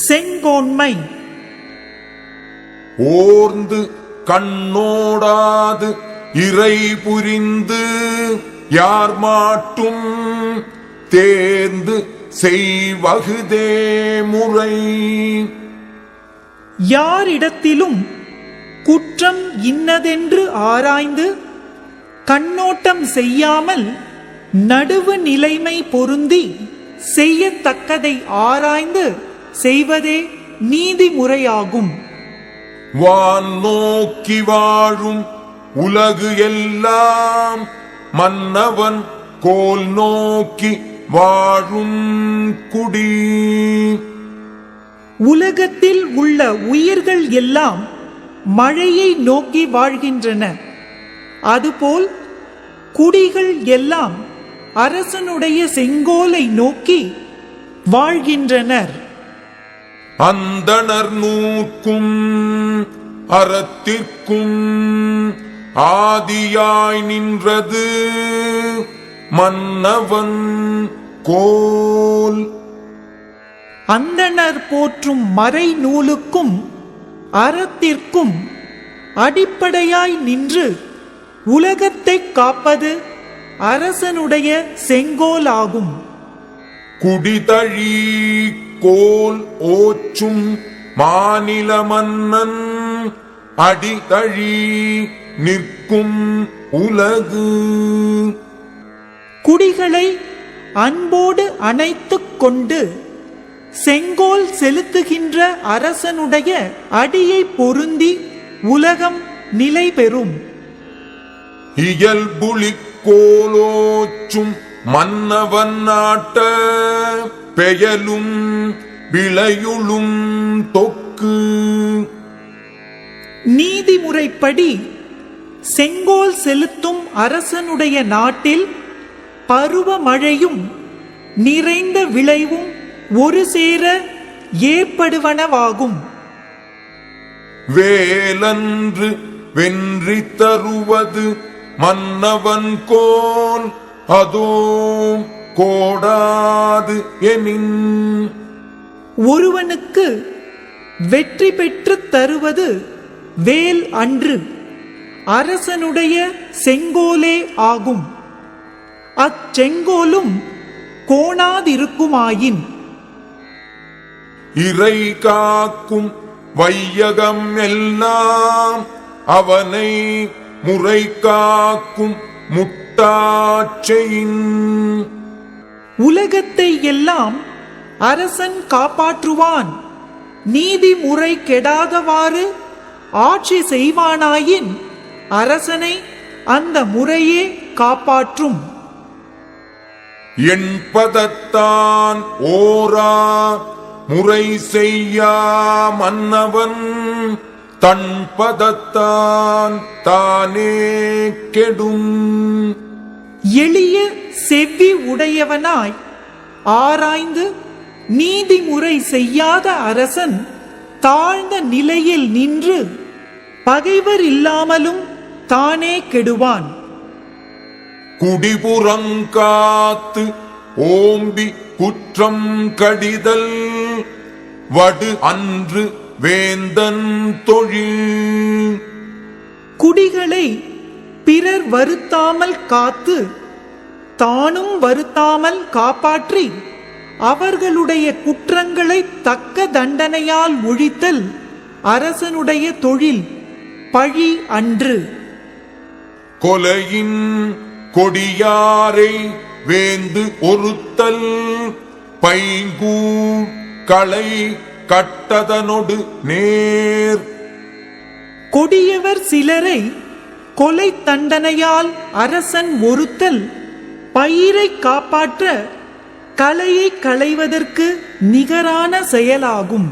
செங்கோன்மை. ஓர்ந்து கண்ணோடாது இறை புரிந்து யார் மாட்டும் தேர்ந்து செய்வகுதே முறை. யாரிடத்திலும் குற்றம் இன்னதென்று ஆராய்ந்து கண்ணோட்டம் செய்யாமல் நடுவு நிலைமை பொருந்தி செய்யத்தக்கதை ஆராய்ந்து செய்வதே நீதிமுறையாகும். வான் நோக்கி வாழும் உலகு எல்லாம் மன்னவன் கோல் நோக்கி வாழும் குடி. உலகத்தில் உள்ள உயிர்கள் எல்லாம் மழையை நோக்கி வாழ்கின்றன. அதுபோல் குடிகள் எல்லாம் அரசனுடைய செங்கோலை நோக்கி வாழ்கின்றனர். அந்தணர் நூற்கும் அறத்திற்கும் ஆதியாய் நின்றது மன்னவன் கோல். அந்தணர் போற்றும் மறை நூலுக்கும் அறத்திற்கும் அடிப்படையாய் நின்று உலகத்தை காப்பது அரசனுடைய செங்கோலாகும். குடிதழி கோல் ஓச்சும் மாநில மன்னன் அடிதழி நிற்கும் உலகு. குடிகளை அன்போடு அணைத்துக் கொண்டு செங்கோல் செலுத்துகின்ற அரசனுடைய அடியை பொருந்தி உலகம் நிலை பெறும். இயல்புளிக் கோலோச்சும் மன்னவன் நாட்ட பெயலும் விளையுளும் தொக்கு. நீதிமுறைப்படி செங்கோல் செலுத்தும் அரசனுடைய நாட்டில் பருவமழையும் நிறைந்த விளைவும் ஒரு சேர ஏற்படுவனவாகும். வேலன்று வென்றி தருவது மன்னவன் கோல் அதோ கோடாது எனின். ஒருவனுக்கு வெற்றி பெற்று தருவது வேல் அன்று அரசனுடைய செங்கோலே ஆகும். அச்செங்கோலும் கோணாதிருக்குமாயின் இறை காக்கும் வையகம் எல்லாம் அவனை முறை காக்கும் முட்டாட்சையின். உலகத்தை எல்லாம் அரசன் காப்பாற்றுவான். நீதிமுறை கெடாதவாறு ஆட்சி செய்வானாயின் அரசனை அந்த முறையே காப்பாற்றும். என்பதத்தான் ஓரா முறை செய்யா மன்னவன் தன்பதத்தான் தானே கெடும். எளிய செவ்வி உடையவனாய் ஆராய்ந்து நீதிமுறை செய்யாத அரசன் தாழ்ந்த நிலையில் நின்று பகைவர் இல்லாமலும் தானே கெடுவான். குடிபுறங்காத்து ஓம்பி குற்றம் கடிதல் வடு அன்று வேந்தன் தொழில். குடிகளை பிறர் வருத்தாமல் காத்து தானும் வருத்தாமல் காப்பாற்றி அவர்களுடைய குற்றங்களை தக்க தண்டனையால் ஒழித்தல் அரசனுடைய தொழில், பழி அன்று. கொலையின் கொடியாரை வேந்து ஒருத்தல் பைங்கூ களை கட்டதனொடு நேர். கொடியவர் சிலரை கொலை தண்டனையால் அரசன் ஒருத்தல் பயிரை காப்பாற்ற களையை களைவதற்கு நிகரான செயலாகும்.